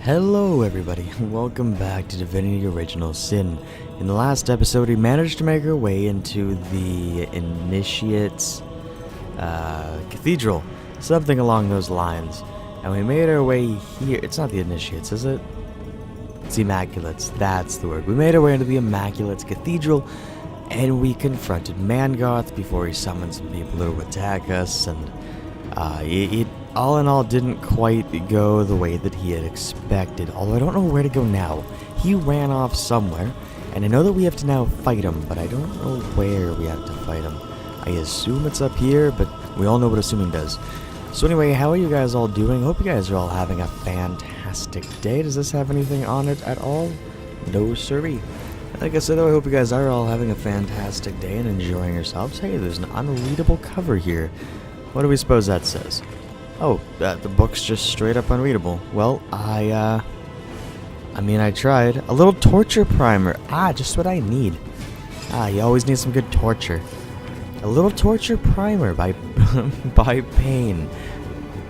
Hello everybody, welcome back to Divinity Original Sin. In the last episode, we managed to make our way into the Initiate's Cathedral, something along those lines. And we made our way here. It's not the Initiates, is it? It's Immaculates, that's the word. We made our way into the Immaculate's Cathedral, and we confronted Mangoth before he summoned some people to attack us, and it all in all didn't quite go the way that he had expected, although I don't know where to go now. He ran off somewhere, and I know that we have to now fight him, but I don't know where we have to fight him. I assume it's up here, but we all know what assuming does. So anyway, how are you guys all doing? Hope you guys are all having a fantastic day. Does this have anything on it at all? No siree. Like I said, though, I hope you guys are all having a fantastic day and enjoying yourselves. Hey, there's an unreadable cover here. What do we suppose that says? Oh, the book's just straight up unreadable. Well, I mean, I tried. A little torture primer. Just what I need. You always need some good torture. A little torture primer by by Pain.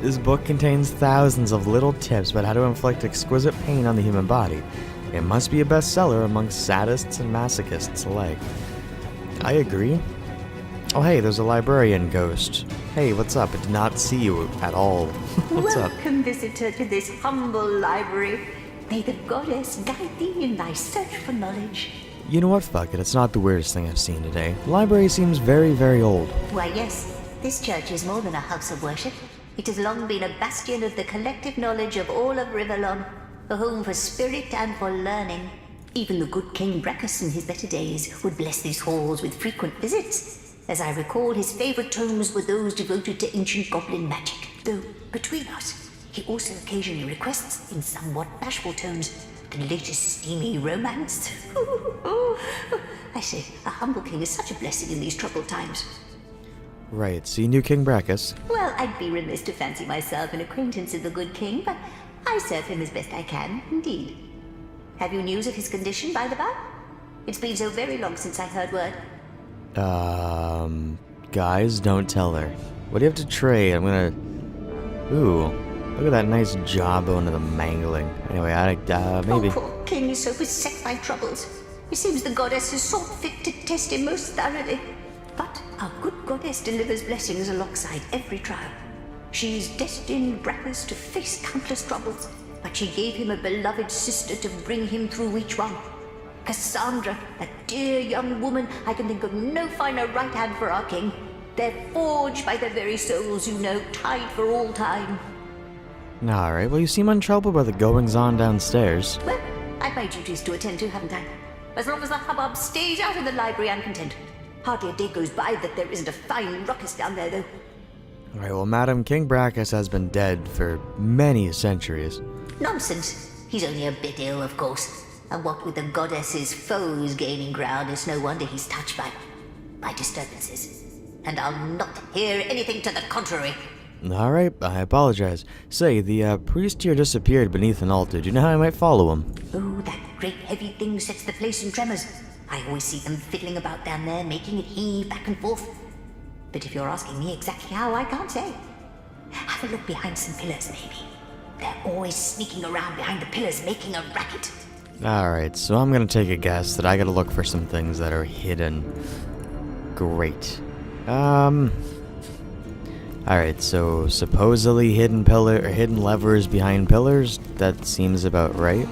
This book contains thousands of little tips about how to inflict exquisite pain on the human body. It must be a bestseller amongst sadists and masochists alike. I agree. Oh hey, there's a librarian ghost. Hey, what's up? I did not see you at all. What's up? Welcome, visitor, to this humble library. May the goddess guide thee in thy search for knowledge. You know what? Fuck it. It's not the weirdest thing I've seen today. The library seems very, very old. Why, yes, this church is more than a house of worship. It has long been a bastion of the collective knowledge of all of Rivellon, a home for spirit and for learning. Even the good King Brachus in his better days would bless these halls with frequent visits. As I recall, his favorite tomes were those devoted to ancient goblin magic. Though, between us, he also occasionally requests, in somewhat bashful tones, the latest steamy romance. I say, a humble king is such a blessing in these troubled times. Right, so you knew King Brachus? Well, I'd be remiss to fancy myself an acquaintance of the good king, but I serve him as best I can, indeed. Have you news of his condition, by the by? It's been so very long since I heard word. Guys, don't tell her. What do you have to trade? I'm gonna... Ooh, look at that nice jawbone of the mangling. Anyway, maybe... Oh, poor king is so beset by troubles. It seems the goddess has sought fit to test him most thoroughly. But our good goddess delivers blessings alongside every trial. She's destined Brachus to face countless troubles, but she gave him a beloved sister to bring him through each one. Cassandra, a dear young woman, I can think of no finer right hand for our king. They're forged by their very souls, you know, tied for all time. Alright, well you seem untroubled by the goings-on downstairs. Well, I've my duties to attend to, haven't I? As long as the hubbub stays out of the library, I'm content. Hardly a day goes by that there isn't a fine ruckus down there, though. Alright, well Madam, King Brachus has been dead for many centuries. Nonsense. He's only a bit ill, of course. And what with the goddess's foes gaining ground, it's no wonder he's touched by disturbances. And I'll not hear anything to the contrary. Alright, I apologize. Say, the priest here disappeared beneath an altar. Do you know how I might follow him? Oh, that great heavy thing sets the place in tremors. I always see them fiddling about down there, making it heave back and forth. But if you're asking me exactly how, I can't say. Have a look behind some pillars, maybe. They're always sneaking around behind the pillars, making a racket. Alright, so I'm gonna take a guess that I gotta look for some things that are hidden. Great. Alright, so supposedly hidden hidden levers behind pillars? That seems about right.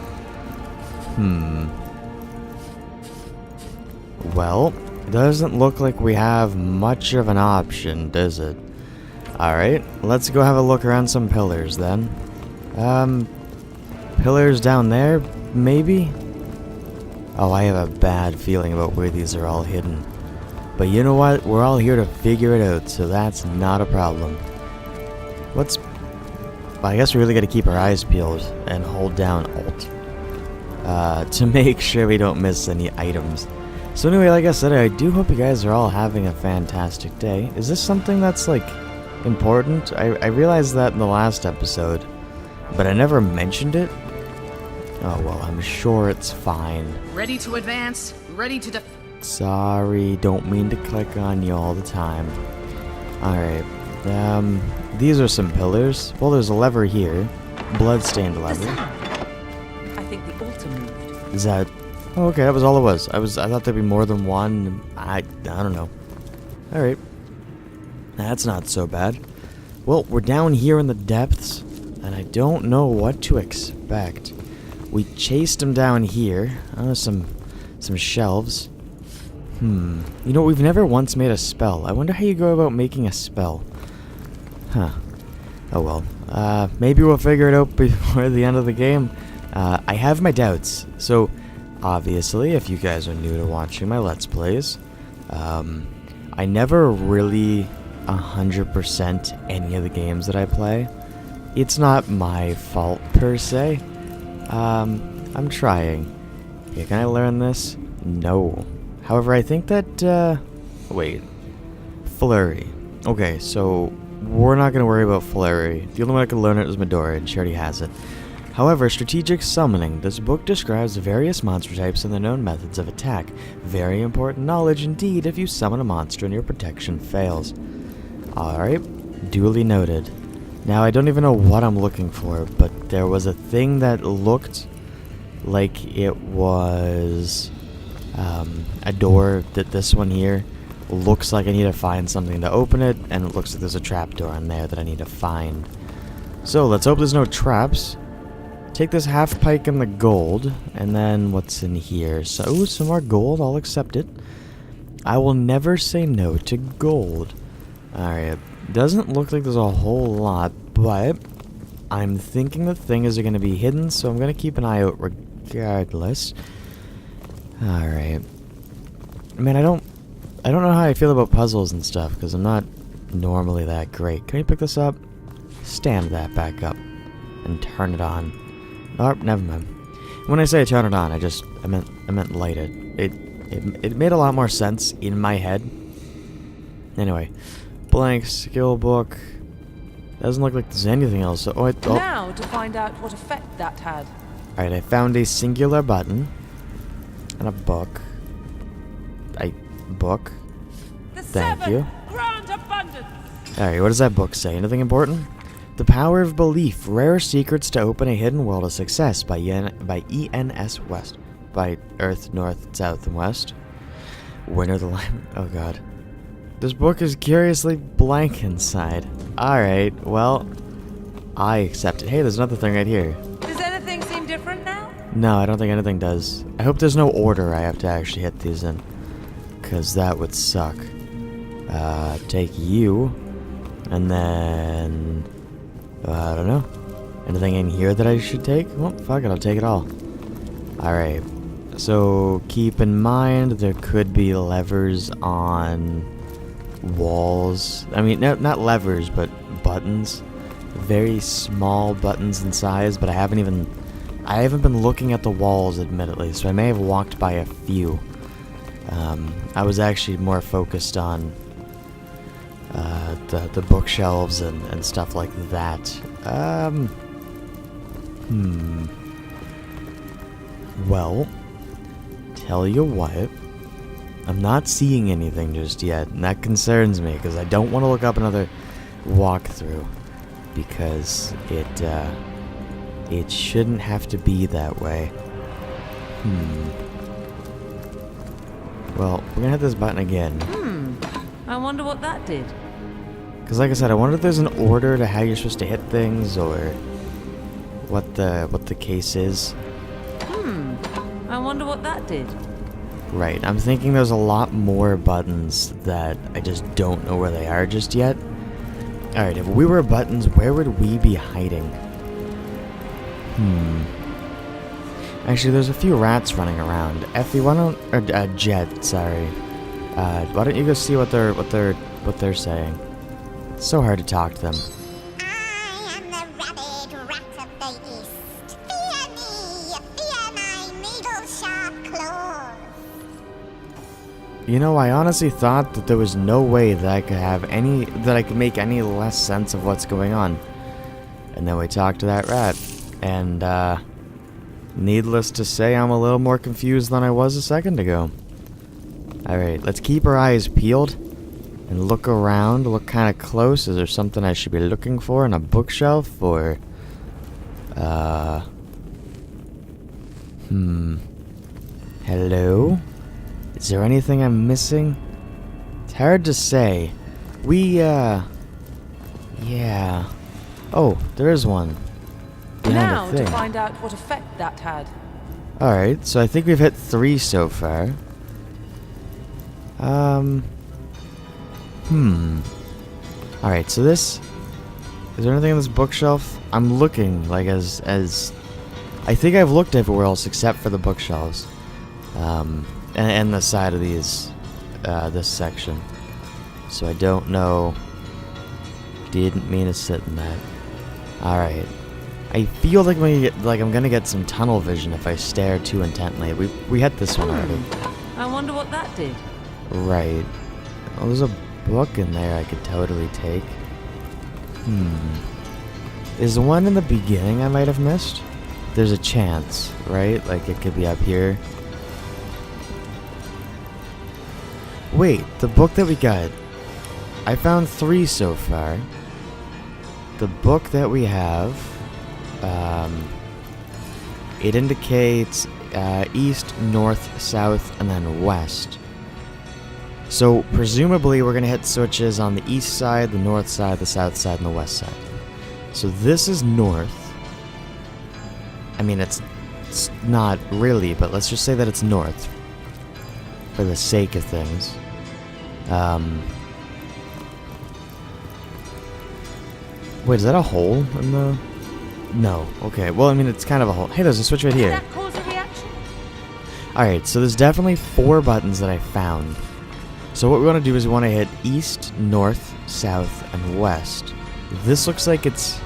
Well, doesn't look like we have much of an option, does it? Alright, let's go have a look around some pillars then. Pillars down there, maybe? Oh, I have a bad feeling about where these are all hidden. But you know what? We're all here to figure it out, so that's not a problem. Well, I guess we really gotta keep our eyes peeled and hold down Alt. To make sure we don't miss any items. So anyway, like I said, I do hope you guys are all having a fantastic day. Is this something that's, like, important? I realized that in the last episode, but I never mentioned it. Oh, well, I'm sure it's fine. Ready to advance, ready to Sorry, don't mean to click on you all the time. Alright, these are some pillars. Well, there's a lever here. Bloodstained lever. think the altar moved. Is that... Oh, okay, that was all it was. I thought there'd be more than one. I don't know. Alright. That's not so bad. Well, we're down here in the depths, and I don't know what to expect. We chased him down here. Oh, some shelves. You know, we've never once made a spell. I wonder how you go about making a spell. Huh. Oh well. Maybe we'll figure it out before the end of the game. I have my doubts. So, obviously, if you guys are new to watching my Let's Plays, I never really 100% any of the games that I play. It's not my fault, per se. I'm trying. Okay, can I learn this? No. However, I think that, wait. Flurry. Okay, so we're not going to worry about Flurry. The only one I can learn it is Midori, and she already has it. However, strategic summoning. This book describes the various monster types and the known methods of attack. Very important knowledge indeed if you summon a monster and your protection fails. Alright, duly noted. Now, I don't even know what I'm looking for, but there was a thing that looked like it was a door. That this one here looks like I need to find something to open it, and it looks like there's a trapdoor in there that I need to find. So, let's hope there's no traps. Take this half pike and the gold, and then what's in here? So, ooh, some more gold, I'll accept it. I will never say no to gold. Alright, doesn't look like there's a whole lot, but I'm thinking the things are going to be hidden, so I'm going to keep an eye out regardless. Alright. Man, I don't know how I feel about puzzles and stuff, because I'm not normally that great. Can I pick this up? Stand that back up. And turn it on. Oh, never mind. When I say turn it on, I meant light it. It made a lot more sense in my head. Anyway. Blank skill book. Doesn't look like there's anything else. So, Now to find out what effect that had. Alright, I found a singular button. And a book. Book. Thank you. Grand abundance. Alright, what does that book say? Anything important? The Power of Belief. Rare secrets to open a hidden world of success by E.N.S. West. By Earth, North, South, and West. Winner the line. Oh god. This book is curiously blank inside. Alright, well, I accept it. Hey, there's another thing right here. Does anything seem different now? No, I don't think anything does. I hope there's no order I have to actually hit these in. Because that would suck. Take you. And then... I don't know. Anything in here that I should take? Well, fuck it, I'll take it all. Alright. So, keep in mind there could be levers on walls. I mean, not levers, but buttons. Very small buttons in size, but I haven't been looking at the walls, admittedly, so I may have walked by a few. I was actually more focused on the bookshelves and stuff like that. Well, tell you what, I'm not seeing anything just yet, and that concerns me, because I don't want to look up another walkthrough, because it shouldn't have to be that way. Well, we're gonna hit this button again. I wonder what that did. Because like I said, I wonder if there's an order to how you're supposed to hit things, or what the case is. I wonder what that did. Right, I'm thinking there's a lot more buttons that I just don't know where they are just yet. Alright, if we were buttons, where would we be hiding? Actually, there's a few rats running around. Effie, why don't... Or, Jet, sorry. Why don't you go see what they're saying? It's so hard to talk to them. I am the rabid rat of the east. Fear me, fear my needle-sharp claws. You know, I honestly thought that there was no way that I could make any less sense of what's going on. And then we talked to that rat, and needless to say, I'm a little more confused than I was a second ago. Alright, let's keep our eyes peeled and look around, look kind of close. Is there something I should be looking for in a bookshelf, or Hello? Is there anything I'm missing? It's hard to say. Yeah. Oh, there is one. Behind Now the to thing. find out what effect that had. Alright, so I think we've hit 3 so far. Alright, so this... Is there anything on this bookshelf? I'm looking, like, as... I think I've looked everywhere else except for the bookshelves. And the side of these... this section. So I don't know... Didn't mean to sit in that. Alright. I feel like I'm gonna get some tunnel vision if I stare too intently. We hit this one already. I wonder what that did. Right. Oh, there's a book in there I could totally take. Is the one in the beginning I might have missed? There's a chance, right? Like it could be up here. Wait, the book that we got. I found 3 so far. The book that we have, it indicates east, north, south, and then west. So presumably we're gonna hit switches on the east side, the north side, the south side, and the west side. So this is north. I mean, it's not really, but let's just say that it's north for the sake of things. Wait, is that a hole in the... No. Okay, well, I mean, it's kind of a hole. Hey, there's a switch right Did here. that cause a reaction? Alright, so there's definitely 4 buttons that I found. So what we want to do is we want to hit east, north, south, and west. This looks like it's...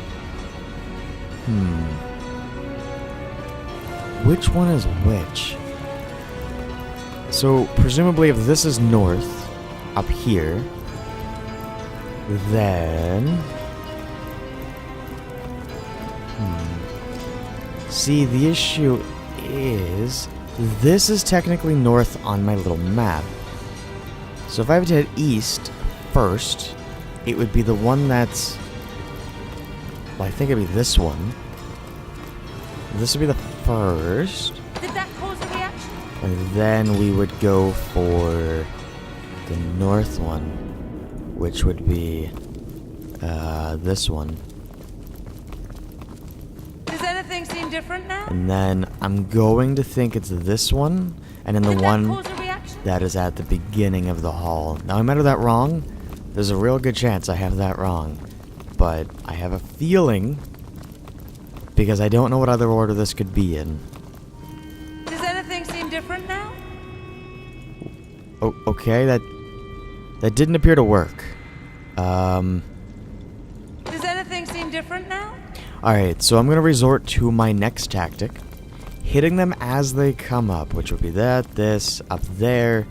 Which one is which? So, presumably if this is north, up here, then... See, the issue is... This is technically north on my little map. So if I have to hit east first, it would be the one that's... Well, I think it'd be this one. This would be the first. Did that cause a reaction? And then we would go for the north one, which would be this one. Does anything seem different now? And then I'm going to think it's this one, and then the Did one that cause a reaction? that is at the beginning of the hall. Now, I might have that wrong. There's a real good chance I have that wrong. But I have a feeling, because I don't know what other order this could be in. Does anything seem different now? Oh, okay, that didn't appear to work. Does anything seem different now? Alright, so I'm going to resort to my next tactic. Hitting them as they come up, which would be that, this, up there.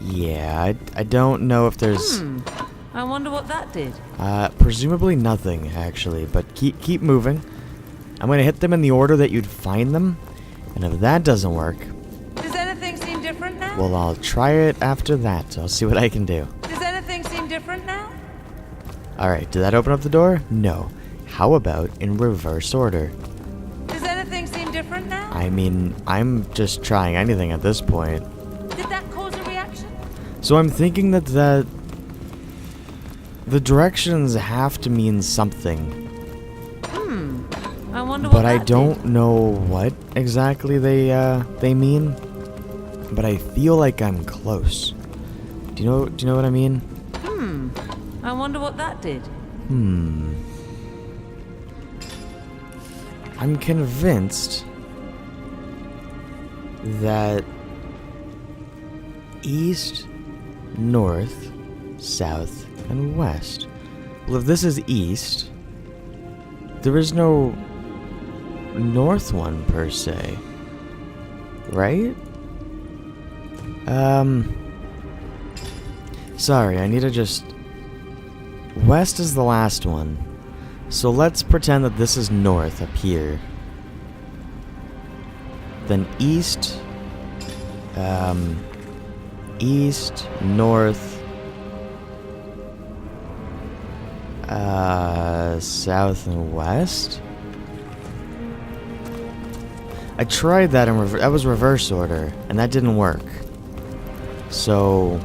Yeah, I don't know if there's... I wonder what that did. Presumably nothing, actually, but keep moving. I'm going to hit them in the order that you'd find them, and if that doesn't work, Does anything seem different now? well, I'll try it after that. I'll see what I can do. Does anything seem different now? Alright, did that open up the door? No. How about in reverse order? Does anything seem different now? I mean, I'm just trying anything at this point. Did that cause a reaction? So I'm thinking that the directions have to mean something, I wonder what but I that don't know what exactly they mean. But I feel like I'm close. Do you know what I mean? did. I wonder what that did. I'm convinced that east, north, south, and west. Well, if this is east, there is no north one per se, right? Sorry, I need to just... West is the last one. So let's pretend that this is north up here. Then east, east, north, south and west? I tried that in that was reverse order, and that didn't work. So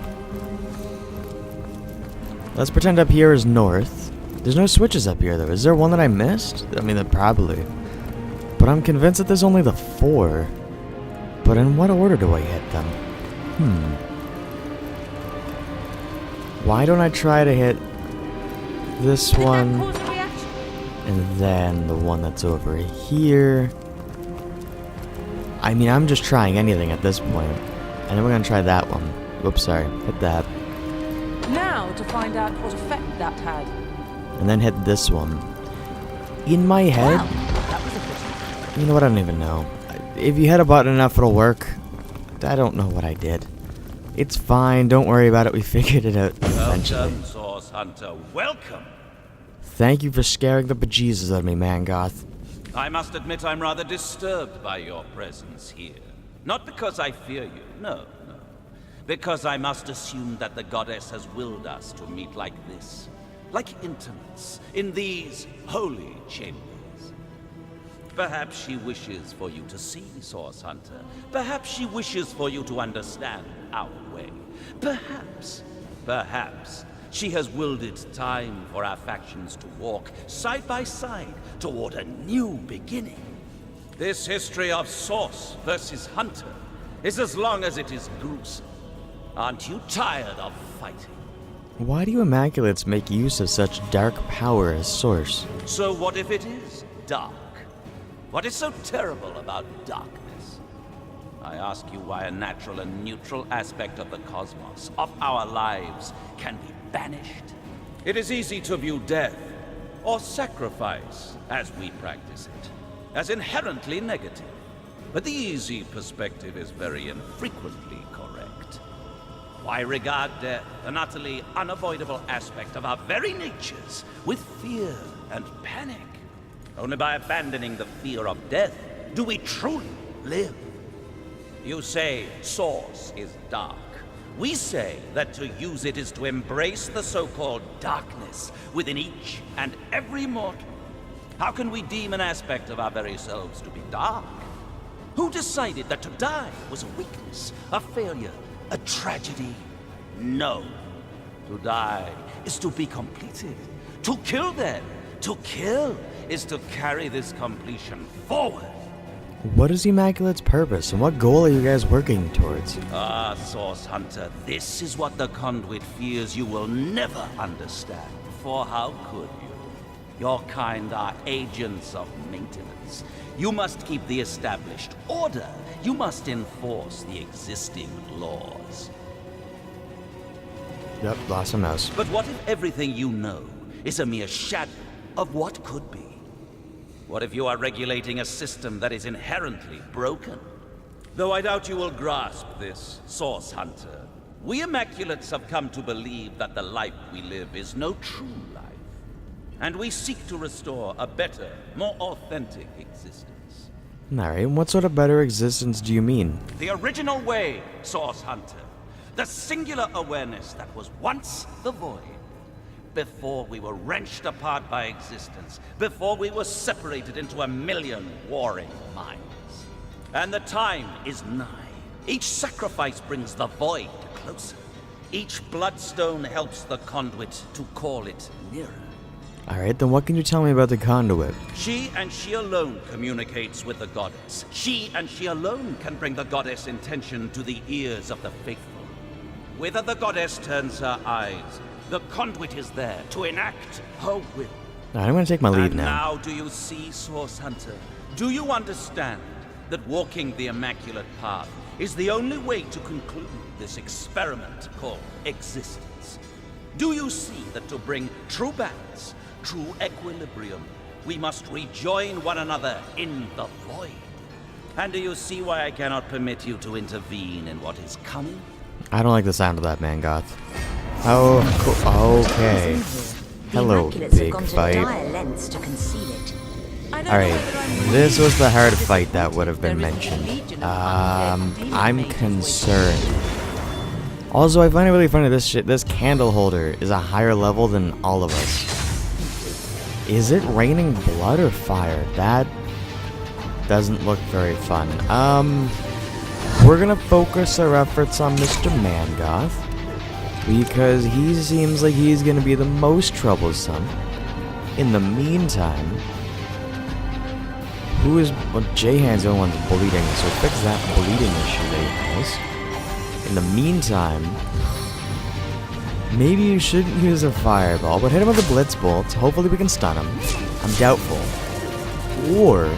let's pretend up here is north. There's no switches up here, though. Is there one that I missed? I mean, probably. But I'm convinced that there's only the 4. But in what order do I hit them? Why don't I try to hit this Did one, that cause a reaction? and then the one that's over here? I mean, I'm just trying anything at this point. And then we're gonna try that one. Oops, sorry. Hit that. Now to find out what effect that had. And then hit this one. In my head, Wow, that was efficient. you know what? I don't even know. If you hit a button enough, it'll work. I don't know what I did. It's fine. Don't worry about it. We figured it out eventually. Welcome, Source Hunter. Welcome. Thank you for scaring the bejesus out of me, Mangoth. I must admit I'm rather disturbed by your presence here. Not because I fear you, no. Because I must assume that the goddess has willed us to meet like this. Like intimates, in these holy chambers. Perhaps she wishes for you to see, Source Hunter. Perhaps she wishes for you to understand our way. Perhaps she has willed it time for our factions to walk side by side toward a new beginning. This history of Source versus Hunter is as long as it is gruesome. Aren't you tired of fighting? Why do you Immaculates make use of such dark power as source? So what if it is dark? What is so terrible about darkness? I ask you why a natural and neutral aspect of the cosmos, of our lives, can be banished. It is easy to view death, or sacrifice, as we practice it, as inherently negative. But the easy perspective is very infrequently correct. Why regard death, an utterly unavoidable aspect of our very natures, with fear and panic? Only by abandoning the fear of death do we truly live. You say Source is dark. We say that to use it is to embrace the so-called darkness within each and every mortal. How can we deem an aspect of our very selves to be dark? Who decided that to die was a weakness, a failure, a tragedy? No. To die is to be completed. To kill then. To kill is to carry this completion forward. What is Immaculate's purpose, and what goal are you guys working towards? Ah, Source Hunter, this is what the Conduit fears you will never understand. For how could you? Your kind are agents of maintenance. You must keep the established order. You must enforce the existing laws. Yep, lost a mouse. But what if everything you know is a mere shadow of what could be? What if you are regulating a system that is inherently broken? Though I doubt you will grasp this, Source Hunter, we Immaculates have come to believe that the life we live is no true life. And we seek to restore a better, more authentic existence. Alright, what sort of better existence do you mean? The original way, Source Hunter. The singular awareness that was once the void. Before we were wrenched apart by existence, before we were separated into a million warring minds. And the time is nigh. Each sacrifice brings the void closer. Each bloodstone helps the conduit to call it nearer. Alright, then what can you tell me about the conduit? She and she alone communicates with the goddess. She and she alone can bring the goddess' intention to the ears of the faithful. Whither the goddess turns her eyes, the conduit is there to enact her will. Alright, I'm gonna take my lead And now. now do you see, Source Hunter? Do you understand that walking the immaculate path is the only way to conclude this experiment called existence? Do you see that to bring true balance, true equilibrium, we must rejoin one another in the void? And do you see why I cannot permit you to intervene in what is coming? I don't like the sound of that, Mangoth. Oh, cool. Okay. Hello, big fight. Alright, this was the hard fight that would have been mentioned. I'm concerned. Also, I find it really funny this candle holder is a higher level than all of us. Is it raining blood or fire? That doesn't look very fun. We're gonna focus our efforts on Mr. Mangoth, because he seems like he's gonna be the most troublesome. In the meantime, well, J-Hand's the only one that's bleeding, so fix that bleeding issue that he has. In the meantime, maybe you shouldn't use a fireball, but hit him with a blitz bolt. Hopefully we can stun him. I'm doubtful. Or,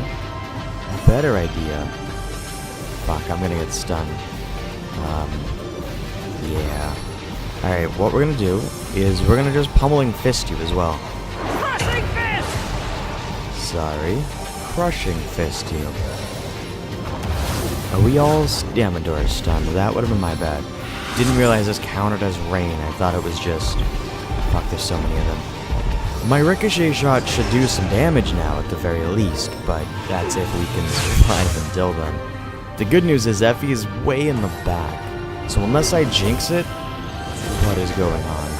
better idea. Fuck, I'm gonna get stunned. Yeah. Alright, what we're gonna do is we're gonna just pummeling fist you as well. Crushing fist! Sorry. Crushing fist you. Are we all Damador stunned? That would have been my bad. Didn't realize this counted as rain. I thought it was just... Fuck, there's so many of them. My ricochet shot should do some damage now at the very least, but that's if we can survive until then. The good news is Effie is way in the back, so unless I jinx it, what is going on?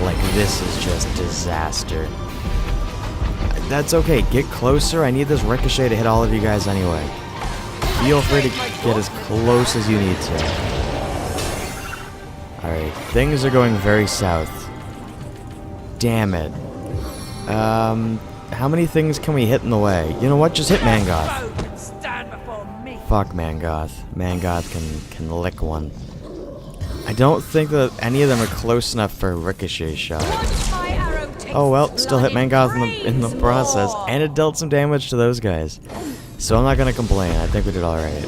Like, this is just disaster. That's okay, get closer. I need this ricochet to hit all of you guys anyway. Feel free to get as close as you need to. Alright, things are going very south. Damn it. How many things can we hit in the way? You know what? Just hit Mangoth. Fuck Mangoth. Mangoth can lick one. I don't think that any of them are close enough for a ricochet shot. Oh well, still hit Mangoth in the process, and it dealt some damage to those guys. So I'm not gonna complain. I think we did alright.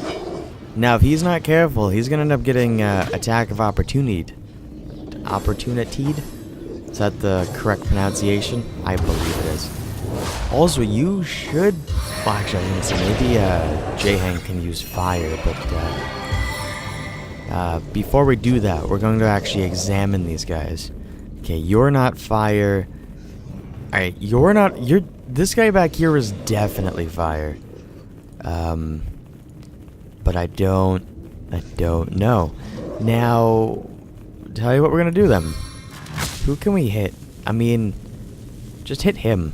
Now, if he's not careful, he's gonna end up getting attack of opportunity. Opportunitied? Is that the correct pronunciation? I believe it is. Also, you should... Well, actually, I was gonna say, maybe J-Hank can use fire, but... before we do that, we're going to actually examine these guys. Okay, you're not fire. Alright, you're not... This guy back here is definitely fire. But I don't know. Now, tell you what we're gonna do then. Who can we hit? I mean, just hit him.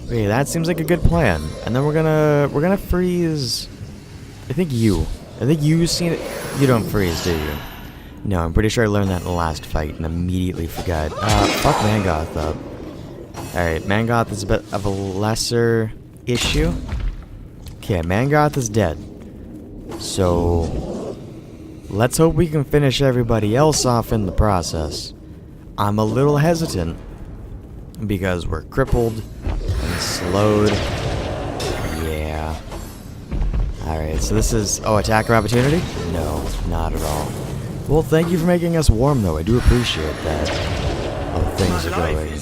Okay, that seems like a good plan. And then we're gonna freeze. I think you seen it. You don't freeze, do you? No, I'm pretty sure I learned that in the last fight and immediately forgot. Fuck Mangoth up. Alright, Mangoth is a bit of a lesser issue. Okay, Mangoth is dead. So, let's hope we can finish everybody else off in the process. I'm a little hesitant because we're crippled and slowed. Yeah. Alright, so this is... Oh, attacker opportunity? No, not at all. Well, thank you for making us warm, though. I do appreciate that. Oh, things are going...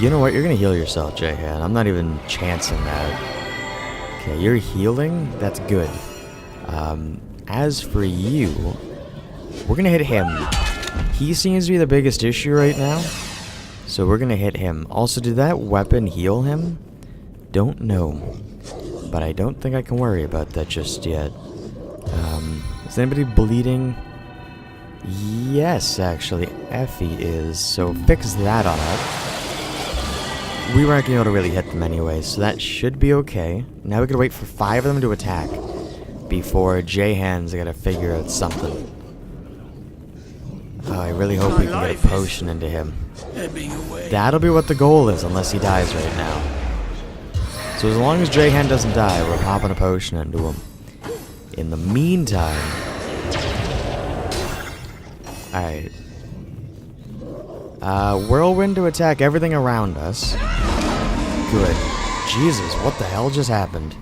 You know what? You're gonna heal yourself, J-Han. I'm not even chancing that. Okay, you're healing? That's good. As for you... We're gonna hit him. He seems to be the biggest issue right now. So we're gonna hit him. Also, did that weapon heal him? Don't know. But I don't think I can worry about that just yet. Is anybody bleeding? Yes, actually. Effie is. So fix that on up. We weren't going to be able to really hit them anyway, so that should be okay. Now we gotta wait for 5 of them to attack before J-Han's gotta figure out something. Oh, I really hope we can get a potion into him. That'll be what the goal is, unless he dies right now. So as long as J-Han doesn't die, we're popping a potion into him. In the meantime... Alright. Whirlwind to attack everything around us. Good. Jesus, what the hell just happened?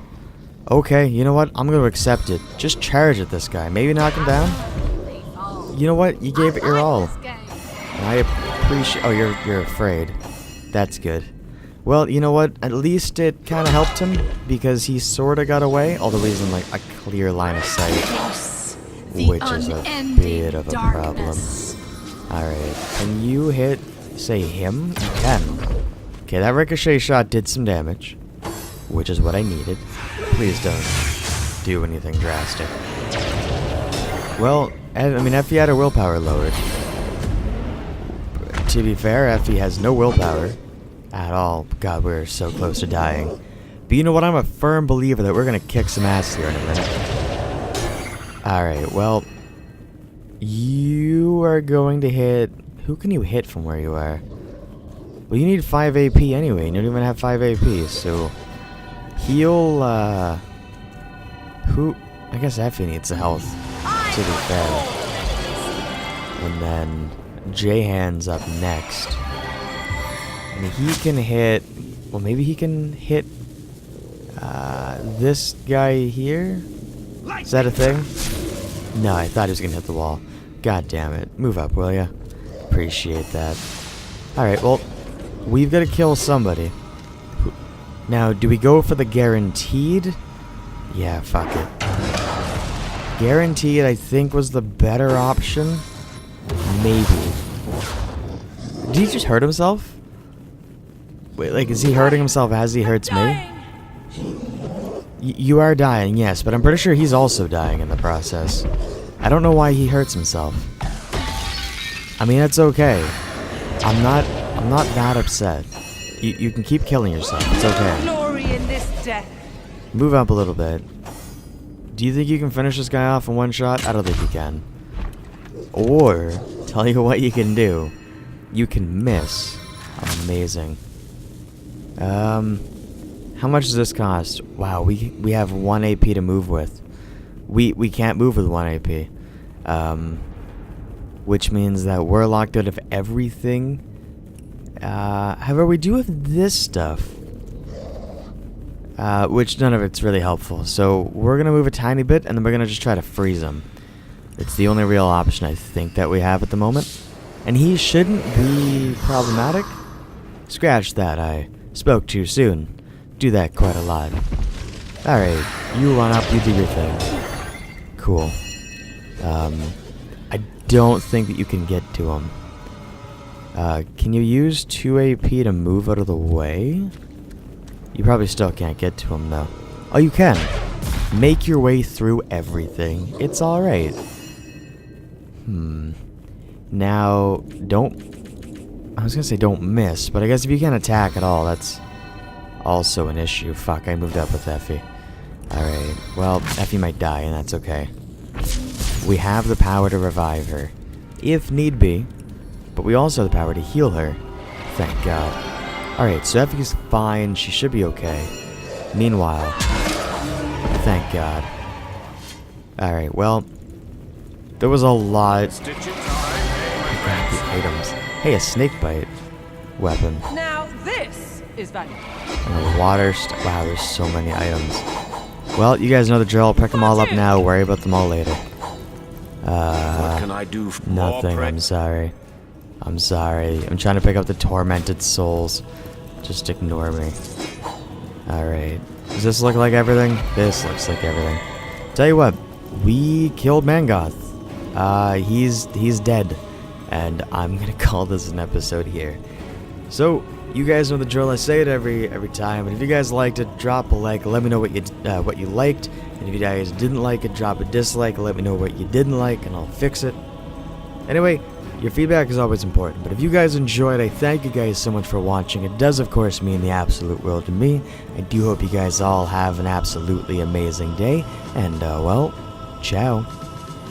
Okay, you know what? I'm gonna accept it. Just charge at this guy. Maybe knock him down? You know what? You gave it your all. And I appreciate... Oh, you're afraid. That's good. Well, you know what? At least it kind of helped him, because he sort of got away, although he's in, like, a clear line of sight. Which is a bit of a problem. Alright, can you hit, say, him? You can. Okay, that ricochet shot did some damage, which is what I needed. Please don't do anything drastic. Well, I mean, Effie had her willpower lowered. To be fair, Effie has no willpower. at all. God, we're so close to dying. But you know what? I'm a firm believer that we're going to kick some ass here in a minute. Alright, well, you are going to hit... Who can you hit from where you are? Well, you need 5 AP anyway, and you don't even have 5 AP, so... Heal, who... I guess Effie needs the health, to be fair. And then... J-Hand's up next. And he can hit... Well, maybe he can hit... this guy here? Is that a thing? No, I thought he was gonna hit the wall. God damn it. Move up, will ya? Appreciate that. Alright, well, we've got to kill somebody. Now, do we go for the guaranteed? Yeah, fuck it. Guaranteed, I think, was the better option. Maybe. Did he just hurt himself? Wait, like, is he hurting himself as he hurts me? You are dying, yes, but I'm pretty sure he's also dying in the process. I don't know why he hurts himself. I mean, it's okay. I'm not that upset. You can keep killing yourself. It's okay. Glory in this death. Move up a little bit. Do you think you can finish this guy off in one shot? I don't think you can. Or, tell you what you can do. You can miss. Amazing. How much does this cost? Wow, we have 1 AP to move with. We can't move with 1 AP. Which means that we're locked out of everything. However, we do have this stuff. Which none of it's really helpful. So we're gonna move a tiny bit, and then we're gonna just try to freeze him. It's the only real option I think that we have at the moment. And he shouldn't be problematic. Scratch that, I spoke too soon. Do that quite a lot. Alright, you run up, you do your thing. Cool. I don't think that you can get to him. Can you use 2 AP to move out of the way? You probably still can't get to him, though. Oh, you can. Make your way through everything. It's alright. Now, don't... I was gonna say don't miss, but I guess if you can't attack at all, that's also an issue. Fuck, I moved up with Effie. Alright, well, Effie might die, and that's okay. We have the power to revive her, if need be, but we also have the power to heal her. Thank God. Alright, so Effie's fine, she should be okay. Meanwhile, thank God. Alright, well, there was a lot... God, the items. Hey, a snake bite weapon. Now this is valuable. And a water wow, there's so many items. Well, you guys know the drill. Pick them all up now. Worry about them all later. What can I do for nothing. I'm sorry. I'm sorry. I'm trying to pick up the tormented souls. Just ignore me. Alright. Does this look like everything? This looks like everything. Tell you what. We killed Mangoth. He's dead. And I'm gonna call this an episode here. So, you guys know the drill. I say it every time. And if you guys liked it, drop a like. Let me know what you liked. And if you guys didn't like it, drop a dislike. Let me know what you didn't like, and I'll fix it. Anyway, your feedback is always important. But if you guys enjoyed, I thank you guys so much for watching. It does, of course, mean the absolute world to me. I do hope you guys all have an absolutely amazing day. And, well, ciao.